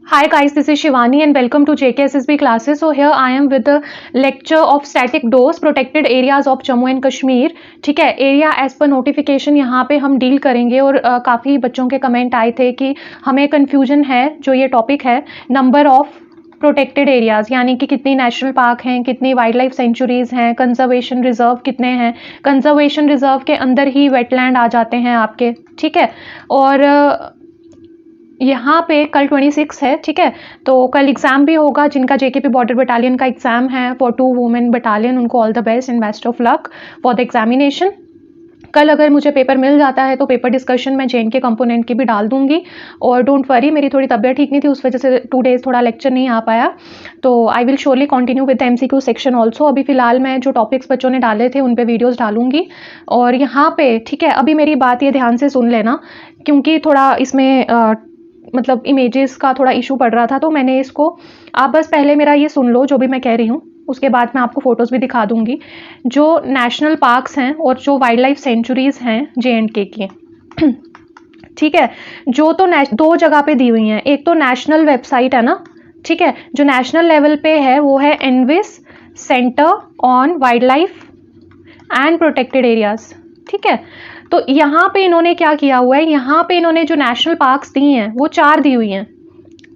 Hi guys, this is Shivani and welcome to JKSSB classes. So here I am with the lecture of static dose protected areas of Jammu and Kashmir. ठीक है, area as per notification यहाँ पे हम deal करेंगे और काफ़ी बच्चों के कमेंट आए थे कि हमें कन्फ्यूजन है जो ये टॉपिक है नंबर ऑफ प्रोटेक्टेड एरियाज़, यानी कि कितनी नेशनल पार्क हैं, कितनी वाइल्ड लाइफ सेंचुरीज़ हैं, कंजर्वेशन रिजर्व कितने हैं, कंजर्वेशन रिजर्व के अंदर ही वेटलैंड आ जाते हैं आपके, ठीक है। और यहाँ पे कल 26 है, ठीक है, तो कल एग्ज़ाम भी होगा जिनका जेकेपी बॉर्डर बटालियन का एग्ज़ाम है फॉर 2 वुमेन बटालियन, उनको all the best and best of luck for the examination. कल अगर मुझे पेपर मिल जाता है तो पेपर डिस्कशन में जेन के कंपोनेंट की भी डाल दूंगी। और डोंट वरी, मेरी थोड़ी तबीयत ठीक नहीं थी, उस वजह से 2 डेज़ थोड़ा लेक्चर नहीं आ पाया, तो I will surely continue with the MCQ section also. अभी फिलहाल मैं जो टॉपिक्स बच्चों ने डाले थे उन पे वीडियोस डालूंगी। और यहाँ पे ठीक है, अभी मेरी बात ये ध्यान से सुन लेना क्योंकि थोड़ा इसमें मतलब इमेजेस का थोड़ा इशू पड़ रहा था, तो मैंने इसको, आप बस पहले मेरा ये सुन लो जो भी मैं कह रही हूँ, उसके बाद मैं आपको फोटोज़ भी दिखा दूंगी। जो नेशनल पार्क्स हैं और जो वाइल्ड लाइफ सेंचुरीज़ हैं JNK की, ठीक है, जो तो 2 जगह पे दी हुई हैं। एक तो नेशनल वेबसाइट है ना, ठीक है, जो नेशनल लेवल पे है वो है ENVIS centre on wildlife and protected areas, ठीक है। तो यहाँ पे इन्होंने क्या किया हुआ है, यहाँ पे इन्होंने जो नेशनल पार्क्स दी हैं वो 4 दी हुई हैं,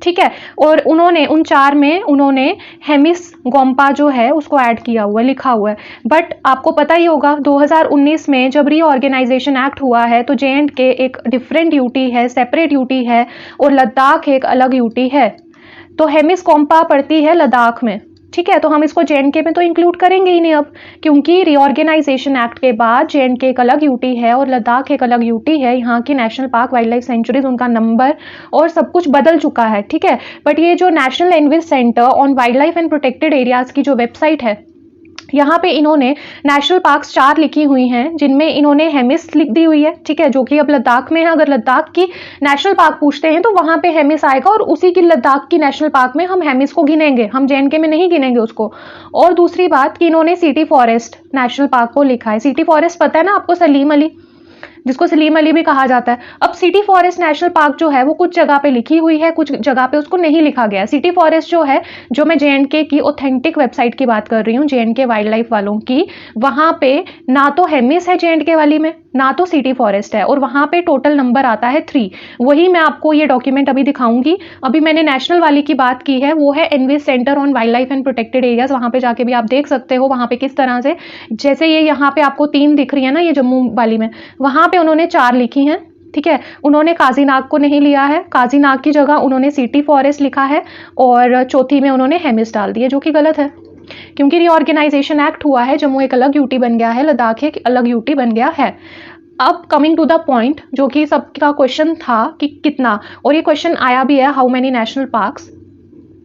ठीक है, और उन्होंने उन 4 में उन्होंने हेमिस गोम्पा जो है उसको ऐड किया हुआ है, लिखा हुआ है। बट आपको पता ही होगा 2019 में जब रीऑर्गेनाइजेशन एक्ट हुआ है तो JNK एक डिफरेंट यूटी है, सेपरेट यूटी है, और लद्दाख एक अलग यूटी है। तो हेमिस गोम्पा पड़ती है लद्दाख में, ठीक है, तो हम इसको JNK में तो इंक्लूड करेंगे ही नहीं अब, क्योंकि रीऑर्गेनाइजेशन एक्ट के बाद JNK एक अलग यूटी है और लद्दाख एक अलग यूटी है। यहाँ की national park, wild life sanctuaries, उनका नंबर और सब कुछ बदल चुका है, ठीक है। बट ये जो national ENVIS centre on wildlife and protected areas की जो वेबसाइट है, यहाँ पे इन्होंने नेशनल पार्क्स 4 लिखी हुई हैं जिनमें इन्होंने हेमिस लिख दी हुई है, ठीक है, जो कि अब लद्दाख में है। अगर लद्दाख की नेशनल पार्क पूछते हैं तो वहां पे हेमिस आएगा और उसी की लद्दाख की नेशनल पार्क में हम हेमिस को गिनेंगे, हम JNK में नहीं गिनेंगे उसको। और दूसरी बात कि इन्होंने सिटी फॉरेस्ट नेशनल पार्क को लिखा है। सिटी फॉरेस्ट पता है ना आपको, सलीम अली, जिसको सलीम अली भी कहा जाता है। अब सिटी फॉरेस्ट नेशनल पार्क जो है वो कुछ जगह पे लिखी हुई है, कुछ जगह पे उसको नहीं लिखा गया। सिटी फॉरेस्ट जो है, जो मैं JNK की ऑथेंटिक वेबसाइट की बात कर रही हूँ, JNK वाइल्ड लाइफ वालों की, वहां पे ना तो हेमिस है JNK वाली में, ना तो सिटी फॉरेस्ट है, और वहां पे टोटल नंबर आता है 3। वही मैं आपको ये डॉक्यूमेंट अभी दिखाऊंगी। अभी मैंने नेशनल वाली की बात की है, वो है ENVIS centre on wildlife and protected areas. वहां पे जाके भी आप देख सकते हो वहां पे किस तरह से, जैसे ये यहाँ पे आपको 3 दिख रही है ना, ये जम्मू वाली में, वहां पे उन्होंने 4 लिखी हैं, ठीक है। उन्होंने काजीनाग को नहीं लिया है, काजीनाग की जगह उन्होंने सिटी फॉरेस्ट लिखा है, और चौथी में उन्होंने हेमिस डाल दी है, जो कि गलत है, क्योंकि रीऑर्गेनाइजेशन एक्ट हुआ है, जम्मू एक अलग यूटी बन गया है, लद्दाख एक अलग यूटी बन गया है। अब कमिंग टू द पॉइंट, जो कि सबका क्वेश्चन था कि कितना, और ये क्वेश्चन आया भी है, हाउ मेनी नेशनल पार्क्स,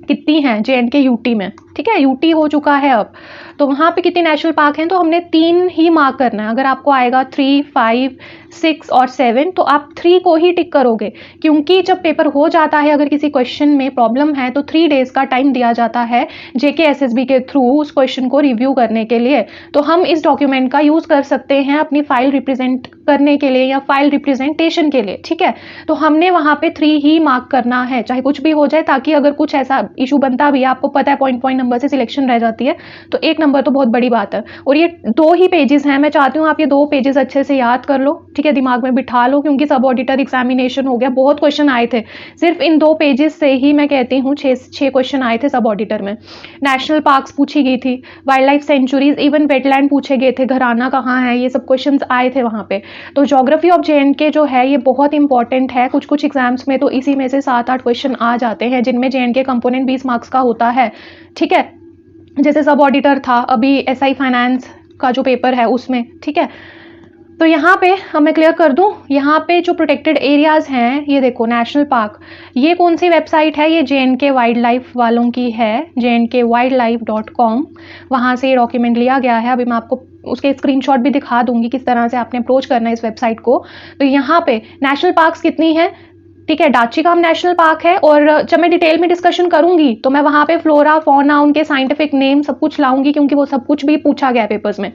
कितनी हैं JNK यूटी में, ठीक है, यूटी हो चुका है अब, तो वहां पे कितने नेशनल पार्क हैं, तो हमने 3 ही मार्क करना है। अगर आपको आएगा 3, 5, 6 और 7 तो आप 3 को ही टिक करोगे, क्योंकि जब पेपर हो जाता है, अगर किसी क्वेश्चन में प्रॉब्लम है तो 3 डेज का टाइम दिया जाता है JKSSB के थ्रू उस क्वेश्चन को रिव्यू करने के लिए। तो हम इस डॉक्यूमेंट का यूज कर सकते हैं अपनी फाइल रिप्रेजेंट करने के लिए या फाइल रिप्रेजेंटेशन के लिए, ठीक है। तो हमने वहां पे 3 ही मार्क करना है, चाहे कुछ भी हो जाए, ताकि अगर कुछ ऐसा इशू बनता भी है, आपको पता है पॉइंट नंबर से सिलेक्शन रह जाती है, तो 1 नंबर तो बहुत बड़ी बात है। और ये 2 ही पेजेस हैं, मैं चाहती हूँ आप ये 2 पेजेस अच्छे से याद कर लो, ठीक है, दिमाग में बिठा लो, क्योंकि सब ऑडिटर एग्जामिनेशन हो गया, बहुत क्वेश्चन आए थे, सिर्फ इन 2 पेजेस से ही मैं कहती हूँ 6 क्वेश्चन आए थे सब ऑडिटर में। नेशनल पार्क्स पूछी गई थी, wild life sanctuaries, even wetland पूछे गए थे, घराना कहाँ है, ये सब क्वेश्चन आए थे वहां पे। तो ज्योग्राफी ऑफ JNK जो है ये बहुत इंपॉर्टेंट है, कुछ एग्जाम्स में तो इसी में से 7-8 क्वेश्चन आ जाते हैं, जिनमें JNK कंपोनेंट 20 मार्क्स का होता है, ठीक है। जैसे सब ऑडिटर था, अभी SI फाइनेंस का जो पेपर है उसमें, ठीक है। तो यहाँ पे हम मैं क्लियर कर दूं, यहाँ पे जो प्रोटेक्टेड एरियाज हैं, ये देखो नेशनल पार्क, ये कौन सी वेबसाइट है, ये JNK वाइल्ड लाइफ वालों की है, jnkWildlife.com, वहाँ से ये डॉक्यूमेंट लिया गया है। अभी मैं आपको उसके स्क्रीनशॉट भी दिखा दूंगी किस तरह से आपने अप्रोच करना है इस वेबसाइट को। तो यहाँ पे नेशनल पार्क्स कितनी है, ठीक है, डाचीगाम नेशनल पार्क है, और जब मैं डिटेल में डिस्कशन करूंगी तो मैं वहां पे फ्लोरा, फौना, उनके साइंटिफिक नेम सब कुछ लाऊंगी, क्योंकि वो सब कुछ भी पूछा गया पेपर्स में,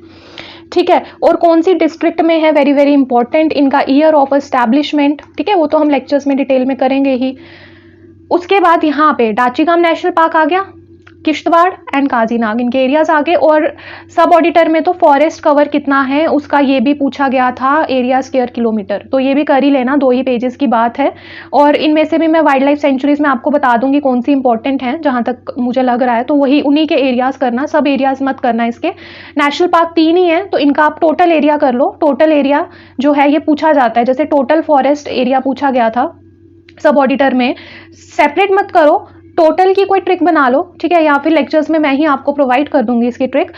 ठीक है। और कौन सी डिस्ट्रिक्ट में है, वेरी वेरी इंपॉर्टेंट, इनका ईयर ऑफ एस्टैब्लिशमेंट, ठीक है, वो तो हम लेक्चर्स में डिटेल में करेंगे ही। उसके बाद यहाँ पे डाचीगाम नेशनल पार्क आ गया, किश्तवाड़ एंड काजीनाग इनके एरियाज आ गए। और सब ऑडिटर में तो फॉरेस्ट कवर कितना है उसका ये भी पूछा गया था, एरिया स्क्वायर किलोमीटर, तो ये भी कर ही लेना, 2 ही पेजेस की बात है। और इनमें से भी मैं वाइल्ड लाइफ सेंचुरीज में आपको बता दूंगी कौन सी इंपॉर्टेंट है, जहां तक मुझे लग रहा है तो वही उन्हीं के एरियाज करना, सब एरियाज मत करना इसके। नेशनल पार्क 3 ही है तो इनका आप टोटल एरिया कर लो। टोटल एरिया जो है ये पूछा जाता है, जैसे टोटल फॉरेस्ट एरिया पूछा गया था सब ऑडिटर में, सेपरेट मत करो, टोटल की कोई ट्रिक बना लो, ठीक है, या फिर लेक्चर्स में मैं ही आपको प्रोवाइड कर दूंगी इसकी ट्रिक,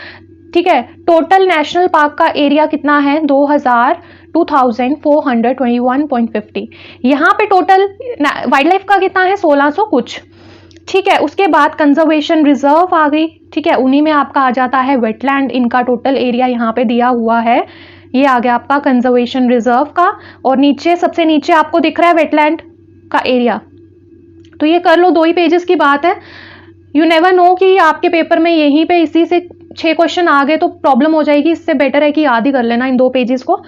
ठीक है। टोटल नेशनल पार्क का एरिया कितना है, 2421.50। यहाँ पे टोटल वाइल्ड लाइफ का कितना है, 1600 कुछ, ठीक है। उसके बाद कंजर्वेशन रिजर्व आ गई, ठीक है, उन्हीं में आपका आ जाता है वेटलैंड, इनका टोटल एरिया यहाँ पे दिया हुआ है, ये आ गया आपका कंजर्वेशन रिजर्व का। और नीचे सबसे नीचे आपको दिख रहा है वेटलैंड का एरिया, तो ये कर लो, 2 ही पेजेस की बात है। यू नेवर नो कि आपके पेपर में यहीं पे इसी से 6 क्वेश्चन आ गए तो प्रॉब्लम हो जाएगी, इससे बेटर है कि याद ही कर लेना इन 2 पेजेस को।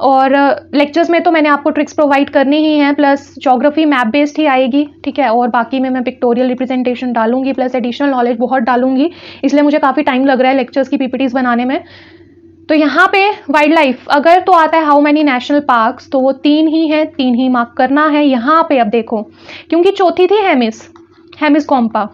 और लेक्चर्स में तो मैंने आपको ट्रिक्स प्रोवाइड करनी ही है, प्लस ज्योग्राफी मैप बेस्ड ही आएगी, ठीक है। और बाकी में मैं पिक्टोरियल रिप्रेजेंटेशन डालूंगी, प्लस एडिशनल नॉलेज बहुत डालूंगी, इसलिए मुझे काफ़ी टाइम लग रहा है लेक्चर्स की पीपीटीज बनाने में। तो यहाँ पे वाइल्ड लाइफ अगर तो आता है हाउ मैनी नेशनल पार्क्स, तो वो 3 ही है, 3 ही मार्क करना है। यहाँ पे अब देखो, क्योंकि चौथी थी हेमिस गोम्पा,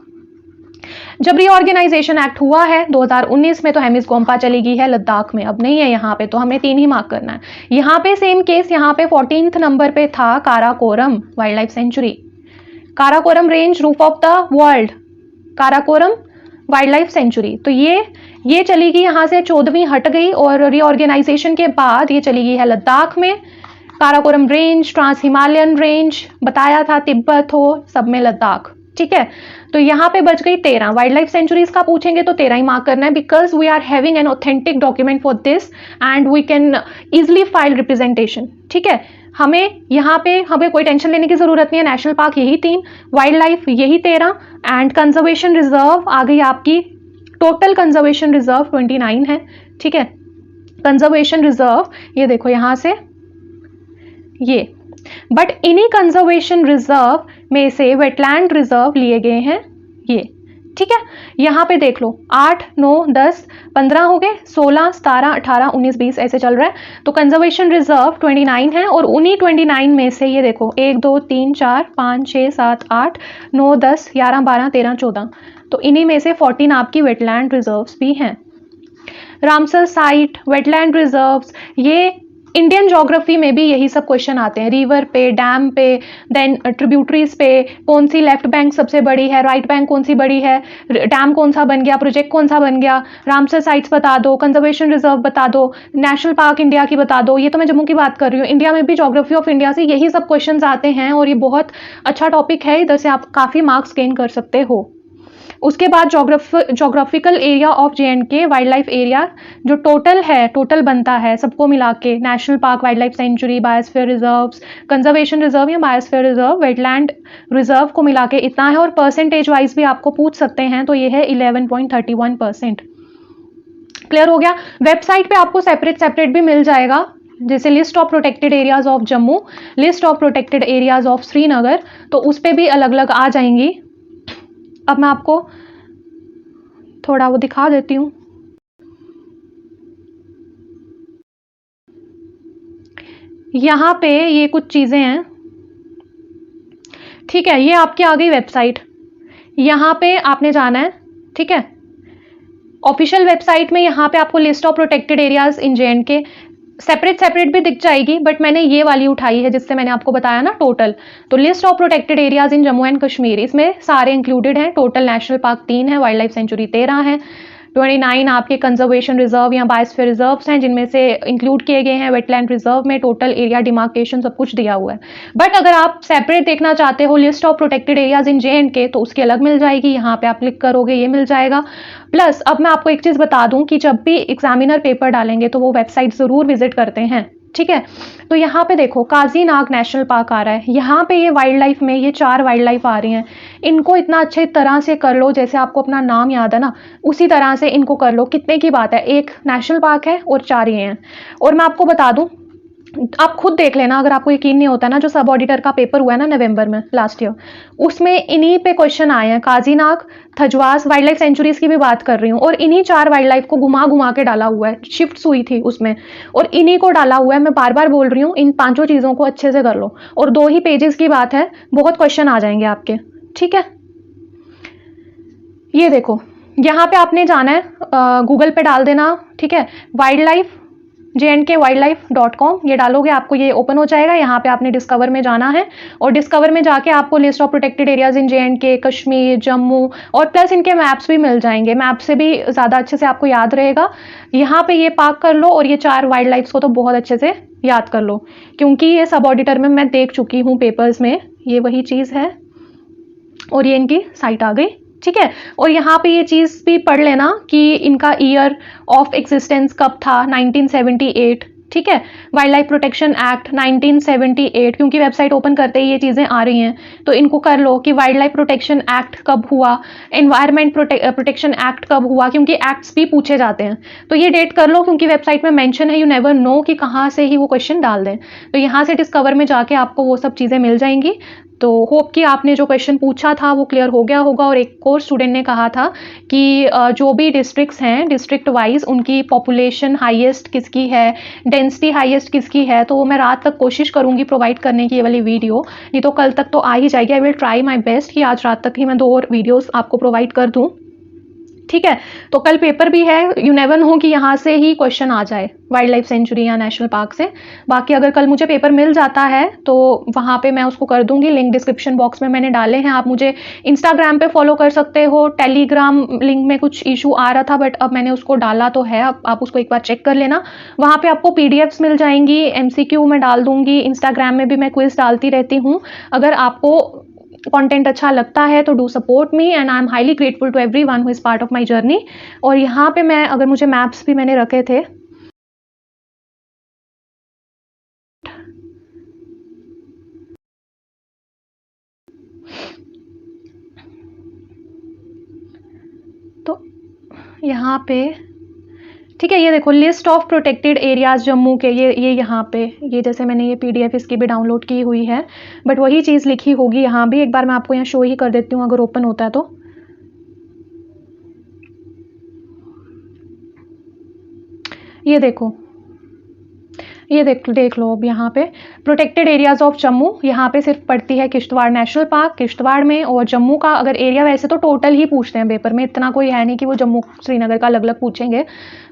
जब रीऑर्गेनाइजेशन एक्ट हुआ है 2019 में तो हेमिस गोम्पा चली गई है लद्दाख में, अब नहीं है यहाँ पे, तो हमें 3 ही मार्क करना है। यहाँ पे सेम केस, यहाँ पे 14th नंबर पे था Karakoram wild life sanctuary, Karakoram range roof of the world, Karakoram wild life sanctuary. तो ये चली गई यहाँ से, 14वीं हट गई और रीऑर्गेनाइजेशन के बाद ये चली गई है लद्दाख में। Karakoram range, trans Himalayan range बताया था, तिब्बत हो, सब में लद्दाख, ठीक है। तो यहाँ पे बच गई 13। वाइल्ड लाइफ सेंचुरीज का पूछेंगे तो 13 ही मार्क करना है, because we are having an authentic document for this and we can easily file representation, ठीक है। हमें यहाँ पे हमें कोई टेंशन लेने की जरूरत नहीं है, नेशनल पार्क यही 3, वाइल्ड लाइफ यही 13 एंड कंजर्वेशन रिजर्व आ गई आपकी, टोटल कंजर्वेशन रिजर्व 29 है, ठीक है। कंजर्वेशन रिजर्व ये देखो यहाँ से ये, बट इन्हीं कंजर्वेशन रिजर्व में से वेटलैंड रिजर्व लिए गए हैं ये, ठीक है। यहाँ पे देख लो 8, 9, 10, 15 हो गए, 16, 17, 18, 19, 20 ऐसे चल रहा है। तो कंजर्वेशन रिजर्व 29 है और उन्हीं 29 में से ये देखो 1, 2, 3, 4, 5, 6, 7, 8, 9, 10, 11, 12, 13, 14, तो इन्हीं में से 14 आपकी वेटलैंड रिजर्व्स भी हैं। रामसर साइट, वेटलैंड रिजर्व्स, ये इंडियन ज्योग्राफी में भी यही सब क्वेश्चन आते हैं, रिवर पे, डैम पे, देन ट्रिब्यूटरीज पे, कौन सी लेफ्ट बैंक सबसे बड़ी है, राइट बैंक कौन सी बड़ी है, डैम कौन सा बन गया, प्रोजेक्ट कौन सा बन गया, रामसर साइट्स बता दो, कंजर्वेशन रिजर्व बता दो, नेशनल पार्क इंडिया की बता दो। ये तो मैं जम्मू की बात कर रही हूँ, इंडिया में भी ज्योग्राफी ऑफ इंडिया से यही सब क्वेश्चन आते हैं और ये बहुत अच्छा टॉपिक है, इधर से आप काफ़ी मार्क्स गेन कर सकते हो। उसके बाद geographical area of जे&के wild life area जो टोटल है, टोटल बनता है सबको मिला के, national park, wildlife century, biosphere reserves, conservation reserve या बायोस्फीयर रिजर्व, वेटलैंड रिजर्व को मिला के इतना है। और परसेंटेज वाइज भी आपको पूछ सकते हैं, तो ये है 11.31%। क्लियर हो गया। वेबसाइट पे आपको सेपरेट भी मिल जाएगा, जैसे list of protected areas of Jammu, list of protected areas of Srinagar, तो उस पर भी अलग अलग आ जाएंगी। अब मैं आपको थोड़ा वो दिखा देती हूँ। यहाँ पे ये कुछ चीज़ें हैं, ठीक है। ये आपकी आ गई वेबसाइट, यहाँ पे आपने जाना है, ठीक है। ऑफिशियल वेबसाइट में यहाँ पे आपको list of protected areas in जे&के separate भी दिख जाएगी, बट मैंने ये वाली उठाई है जिससे मैंने आपको बताया ना टोटल। तो list of protected areas in Jammu and Kashmir, इसमें सारे इंक्लूडेड हैं। टोटल नेशनल पार्क 3 है, वाइल्ड लाइफ सेंचुरी 13 है, 29 आपके कंजर्वेशन रिजर्व या बायोस्फीयर रिजर्व्स हैं जिनमें से इंक्लूड किए गए हैं वेटलैंड रिजर्व में। टोटल एरिया डिमार्केशन सब कुछ दिया हुआ है। बट अगर आप सेपरेट देखना चाहते हो list of protected areas in जे&के, तो उसकी अलग मिल जाएगी, यहाँ पे आप क्लिक करोगे ये मिल जाएगा। प्लस अब मैं आपको एक चीज बता दूं कि जब भी एग्जामिनर पेपर डालेंगे तो वो वेबसाइट जरूर विजिट करते हैं, ठीक है। तो यहाँ पे देखो काजीनाग नेशनल पार्क आ रहा है, यहाँ पे ये वाइल्ड लाइफ में ये 4 वाइल्ड लाइफ आ रही हैं। इनको इतना अच्छे तरह से कर लो, जैसे आपको अपना नाम याद है ना, उसी तरह से इनको कर लो। कितने की बात है, एक नेशनल पार्क है और 4 ये हैं। और मैं आपको बता दूं आप खुद देख लेना, अगर आपको यकीन नहीं होता ना, जो सब ऑडिटर का पेपर हुआ है ना नवंबर में लास्ट ईयर, उसमें इन्हीं पे क्वेश्चन आए हैं। Kazinag, Thajwas, wild life sanctuaries की भी बात कर रही हूँ, और इन्हीं 4 वाइल्ड लाइफ को घुमा घुमा के डाला हुआ है, शिफ्ट हुई थी उसमें, और इन्हीं को डाला हुआ है। मैं बार बार बोल रही हूँ, इन 5 चीजों को अच्छे से कर लो, और 2 ही पेजेस की बात है, बहुत क्वेश्चन आ जाएंगे आपके। ठीक है, ये देखो, यहाँ पे आपने जाना है, गूगल पे डाल देना, ठीक है, वाइल्ड लाइफ jnkWildlife.com, ये डालोगे आपको ये ओपन हो जाएगा। यहाँ पे आपने डिस्कवर में जाना है, और डिस्कवर में जाके आपको list of protected areas in JNK, Kashmir, Jammu, और प्लस इनके मैप्स भी मिल जाएंगे। मैप से भी ज़्यादा अच्छे से आपको याद रहेगा। यहाँ पे ये पार्क कर लो, और ये 4 वाइल्ड लाइफ्स को तो बहुत अच्छे से याद कर लो, क्योंकि ये सब ऑडिटर में मैं देख चुकी हूँ पेपर्स में, ये वही चीज़ है। और ये इनकी साइट आ गई, ठीक है। और यहाँ पे ये चीज़ भी पढ़ लेना कि इनका ईयर ऑफ एग्जिस्टेंस कब था, 1978, ठीक है। वाइल्ड लाइफ प्रोटेक्शन एक्ट 1978, क्योंकि वेबसाइट ओपन करते ही ये चीज़ें आ रही हैं, तो इनको कर लो कि वाइल्ड लाइफ प्रोटेक्शन एक्ट कब हुआ, एनवायरमेंट प्रोटेक्शन एक्ट कब हुआ, क्योंकि एक्ट्स भी पूछे जाते हैं। तो ये डेट कर लो, क्योंकि वेबसाइट में मेंशन है, यू नेवर नो कि कहाँ से ही वो क्वेश्चन डाल दें। तो यहाँ से डिस्कवर में जाके आपको वो सब चीज़ें मिल जाएंगी। तो होप कि आपने जो क्वेश्चन पूछा था वो क्लियर हो गया होगा। और एक और स्टूडेंट ने कहा था कि जो भी डिस्ट्रिक्ट्स हैं, डिस्ट्रिक्ट वाइज उनकी पॉपुलेशन हाईएस्ट किसकी है, डेंसिटी हाईएस्ट किसकी है, तो वो मैं रात तक कोशिश करूंगी प्रोवाइड करने की ये वाली वीडियो, नहीं तो कल तक तो आ ही जाएगी। I will try my best कि आज रात तक ही मैं 2 और वीडियोस आपको प्रोवाइड कर दूं, ठीक है। तो कल पेपर भी है, यू नेवर नो कि यहाँ से ही क्वेश्चन आ जाए वाइल्ड लाइफ सेंचुरी या नेशनल पार्क से। बाकी अगर कल मुझे पेपर मिल जाता है तो वहाँ पे मैं उसको कर दूंगी, लिंक डिस्क्रिप्शन बॉक्स में मैंने डाले हैं। आप मुझे इंस्टाग्राम पे फॉलो कर सकते हो, टेलीग्राम लिंक में कुछ इशू आ रहा था, बट अब मैंने उसको डाला तो है, अब आप उसको एक बार चेक कर लेना। वहाँ पे आपको PDFs मिल जाएंगी, MCQ में डाल दूंगी, इंस्टाग्राम में भी मैं क्विज डालती रहती हूँ। अगर आपको कंटेंट अच्छा लगता है तो do support me, and I am highly grateful to everyone who is part of my journey. और यहाँ पे मैं, अगर मुझे मैप्स भी मैंने रखे थे, तो यहाँ पे ठीक है, ये देखो list of protected areas Jammu के, ये यहाँ पे, ये जैसे मैंने ये PDF इसकी भी डाउनलोड की हुई है, बट वही चीज़ लिखी होगी यहाँ भी। एक बार मैं आपको यहाँ शो ही कर देती हूँ अगर ओपन होता है तो। ये देखो, ये देख लो। अब यहाँ पे प्रोटेक्टेड एरियाज ऑफ जम्मू, यहाँ पे सिर्फ पड़ती है किश्तवाड़ नेशनल पार्क, किश्तवाड़ में, और जम्मू का अगर एरिया, वैसे तो टोटल ही पूछते हैं पेपर में, इतना कोई है नहीं कि वो जम्मू श्रीनगर का अलग अलग पूछेंगे,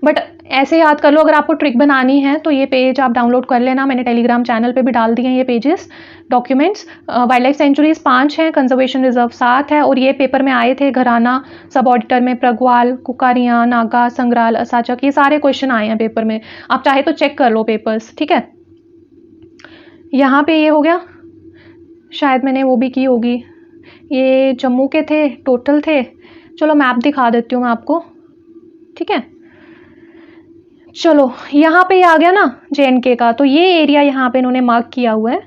बट ऐसे याद कर लो। अगर आपको ट्रिक बनानी है तो ये पेज आप डाउनलोड कर लेना, मैंने टेलीग्राम चैनल पे भी डाल दिए हैं ये pages, documents. Wild life sanctuaries 5 हैं, कंजर्वेशन रिजर्व 7 है, और ये पेपर में आए थे घराना, सब ऑडिटर में प्रगवाल, कुकारियाँ, नागा, संग्राल, असाचक, ये सारे क्वेश्चन आए हैं पेपर में। आप चाहे तो चेक कर लो पेपर्स, ठीक है। यहाँ पे ये हो गया, शायद मैंने वो भी की होगी, ये जम्मू के थे, टोटल थे। चलो मैप दिखा देती हूँ मैं आपको, ठीक है। चलो यहाँ पे आ गया ना JNK का, तो ये एरिया यहाँ पे इन्होंने मार्क किया हुआ है।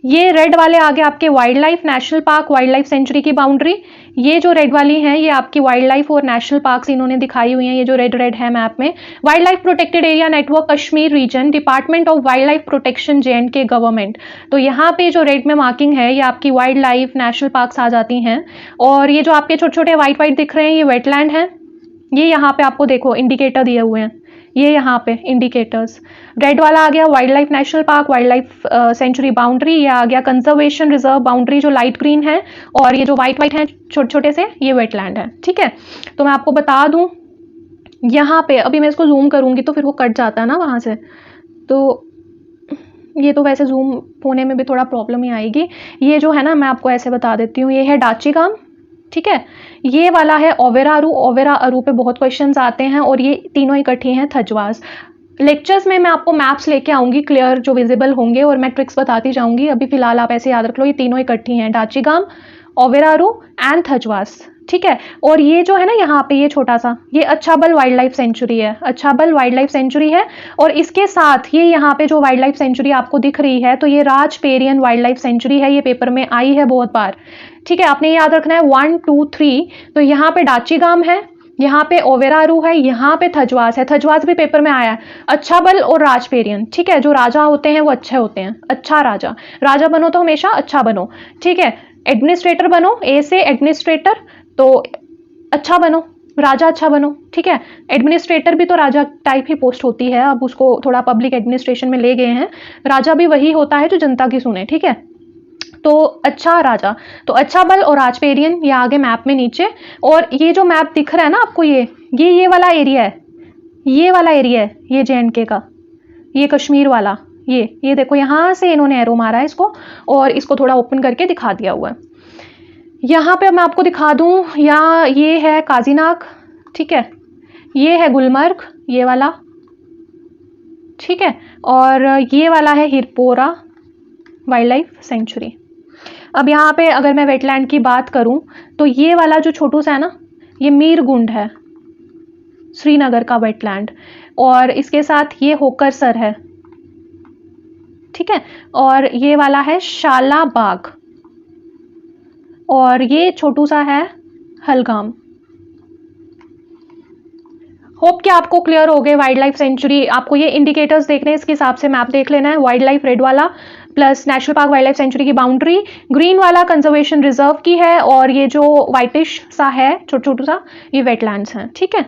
ये रेड वाले आगे आपके wildlife national park, wildlife sanctuary की बाउंड्री। ये जो रेड वाली हैं ये आपकी वाइल्ड लाइफ और नेशनल पार्क्स इन्होंने दिखाई हुई हैं, ये जो रेड रेड है मैप में। Wildlife protected area network Kashmir region, department of wildlife protection JNK government. तो यहाँ पे जो रेड में मार्किंग है ये आपकी वाइल्ड लाइफ नेशनल पार्क्स आ जाती हैं। और ये जो आपके छोटे छोटे व्हाइट व्हाइट दिख रहे हैं ये वेटलैंड है। ये यहाँ पे आपको देखो इंडिकेटर दिए हुए हैं, ये यहाँ पे इंडिकेटर्स। रेड वाला आ गया wild life national park, wildlife century boundary, ये आ गया कंजर्वेशन रिजर्व बाउंड्री जो लाइट ग्रीन है, और ये जो व्हाइट व्हाइट है छोटे छोटे से ये वेटलैंड है, ठीक है। तो मैं आपको बता दूं यहाँ पे, अभी मैं इसको जूम करूंगी तो फिर वो कट जाता है ना वहां से, तो ये तो वैसे जूम होने में भी थोड़ा प्रॉब्लम ही आएगी। ये जो है ना मैं आपको ऐसे बता देती हूँ, ये है डाचीगाम, ठीक है। ये वाला है ओवेरारू, ओवेरारू पे बहुत क्वेश्चंस आते हैं, और ये तीनों इकट्ठी हैं थजवास। लेक्चर्स में मैं आपको मैप्स लेके आऊंगी क्लियर जो विजिबल होंगे, और मैं ट्रिक्स बताती जाऊंगी। अभी फिलहाल आप ऐसे याद रख लो, ये तीनों इकट्ठी हैं, डाचीगाम, ओवेरारू एंड थजवास, ठीक है। और ये जो है ना यहाँ पे ये छोटा सा, ये अच्छाबल वाइल्ड लाइफ सेंचुरी है, अच्छाबल वाइल्ड लाइफ सेंचुरी है। और इसके साथ ये यहाँ पे जो वाइल्ड लाइफ सेंचुरी आपको दिख रही है, तो ये राजपेरियन वाइल्ड लाइफ सेंचुरी है, ये पेपर में आई है बहुत बार, ठीक है। आपने याद रखना है 1 2 3। तो यहाँ पे डाचीगाम है, यहाँ पे ओवेरारू है, यहाँ पे थजवास है। थजवास भी पेपर में आया है। अच्छाबल और राजपेरियन, ठीक है, जो राजा होते हैं वो अच्छे होते हैं, अच्छा राजा। राजा बनो तो हमेशा अच्छा बनो, ठीक है। एडमिनिस्ट्रेटर बनो, ए से एडमिनिस्ट्रेटर, तो अच्छा बनो, राजा अच्छा बनो, ठीक है। एडमिनिस्ट्रेटर भी तो राजा टाइप ही पोस्ट होती है, अब उसको थोड़ा पब्लिक एडमिनिस्ट्रेशन में ले गए हैं। राजा भी वही होता है जो जनता की सुने, ठीक है। तो अच्छा राजा, तो अच्छा बल और राजपेरियन ये आगे मैप में नीचे। और ये जो मैप दिख रहा है ना आपको, ये वाला एरिया है, ये वाला एरिया है, ये JNK का, ये कश्मीर वाला, ये देखो यहाँ से इन्होंने एरो मारा है इसको, और इसको थोड़ा ओपन करके दिखा दिया हुआ है। यहाँ पे मैं आपको दिखा दूं, यहाँ ये है काजीनाग, ठीक है, ये है गुलमर्ग, ये वाला, ठीक है, और ये वाला है हिरपोरा वाइल्ड लाइफ सेंचुरी। अब यहाँ पे अगर मैं वेटलैंड की बात करूं तो ये वाला जो छोटू सा है ना, ये मीरगुंड है, श्रीनगर का वेटलैंड, और इसके साथ ये होकरसर है, ठीक है, और ये वाला है शालाबाग, और ये छोटू सा है हलगाम। होप कि आपको क्लियर हो गए वाइल्ड लाइफ सेंचुरी। आपको ये इंडिकेटर्स देखने हैं, इसके हिसाब से मैप देख लेना है। वाइल्ड लाइफ रेड वाला plus national park wildlife sanctuary की बाउंड्री, ग्रीन वाला कंजर्वेशन रिजर्व की है, और ये जो व्हाइटिश सा है छोटा छोटा सा, ये वेटलैंड्स हैं, ठीक है।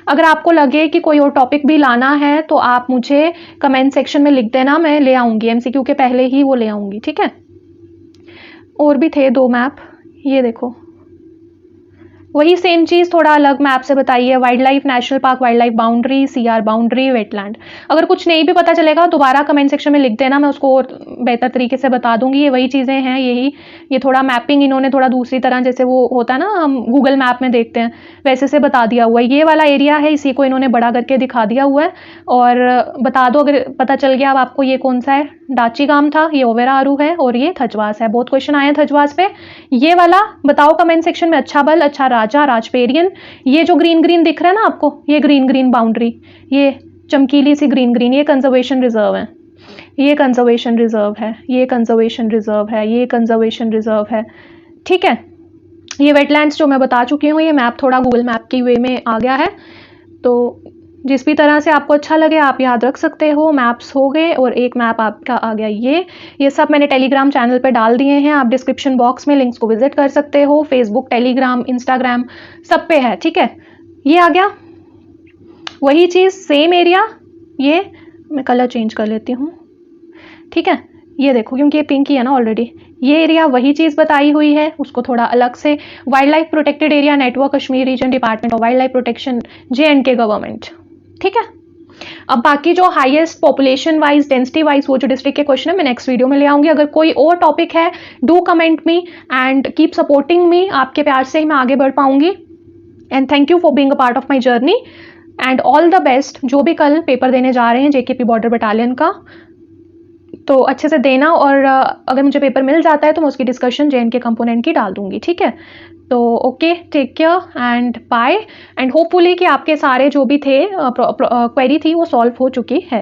अगर आपको लगे कि कोई और टॉपिक भी लाना है तो आप मुझे कमेंट सेक्शन में लिख देना, मैं ले आऊंगी, MCQ के पहले ही वो ले आऊंगी, ठीक है। और भी थे 2 मैप, ये देखो, वही सेम चीज थोड़ा अलग मैप से बताइए। Wild life national park wild life boundary, CR boundary, wetland. अगर कुछ नहीं भी पता चलेगा दोबारा कमेंट सेक्शन में लिख देना, मैं उसको और बेहतर तरीके से बता दूंगी। ये वही चीजें हैं, यही, ये थोड़ा मैपिंग इन्होंने थोड़ा दूसरी तरह, जैसे वो होता है ना हम गूगल मैप में देखते हैं, वैसे से बता दिया हुआ है। ये वाला एरिया है, इसी को इन्होंने बड़ा करके दिखा दिया हुआ है। और बता दो अगर पता चल गया अब आपको ये कौन सा है। डाची गाम था, ये ओवेरारू है, और ये थजवास है। बहुत क्वेश्चन आए हैं थजवास पे। ये वाला बताओ कमेंट सेक्शन में, अच्छा बल, अच्छा राजा, राजपेरियन। ये जो ग्रीन ग्रीन दिख रहा है ना आपको, ये ग्रीन ग्रीन बाउंड्री, ये चमकीली सी ग्रीन ग्रीन, ये कंजर्वेशन रिजर्व है, ये कंजर्वेशन रिजर्व है, ये कंजर्वेशन रिजर्व है, ये कंजर्वेशन रिजर्व है, ठीक है। ये वेटलैंड्स जो मैं बता चुकी हूँ, ये मैप थोड़ा गूगल मैप की वे में आ गया है, तो जिस भी तरह से आपको अच्छा लगे आप याद रख सकते हो। मैप्स हो गए, और एक मैप आपका आ गया ये सब मैंने टेलीग्राम चैनल पे डाल दिए हैं, आप डिस्क्रिप्शन बॉक्स में लिंक्स को विजिट कर सकते हो। फेसबुक, टेलीग्राम, इंस्टाग्राम सब पे है, ठीक है। ये आ गया वही चीज़, सेम एरिया, ये मैं कलर चेंज कर लेती हूँ, ठीक है। ये देखो, क्योंकि ये पिंक ही है ना ऑलरेडी, ये एरिया वही चीज़ बताई हुई है, उसको थोड़ा अलग से। Wildlife protected area network, Kashmir region, department of wildlife protection, JNK government, ठीक है। अब बाकी जो highest population wise, density wise, वो जो डिस्ट्रिक्ट के क्वेश्चन है मैं नेक्स्ट वीडियो में ले आऊंगी। अगर कोई और टॉपिक है do comment me and keep supporting me, आपके प्यार से ही मैं आगे बढ़ पाऊंगी। And thank you for being a part of my journey, and all the best. जो भी कल पेपर देने जा रहे हैं JKP बॉर्डर बटालियन का, तो अच्छे से देना, और अगर मुझे पेपर मिल जाता है तो मैं उसकी डिस्कशन JNK कंपोनेंट की डाल दूंगी, ठीक है। तो okay, take care and bye, and hopefully कि आपके सारे जो भी थे क्वेरी थी वो सॉल्व हो चुकी है।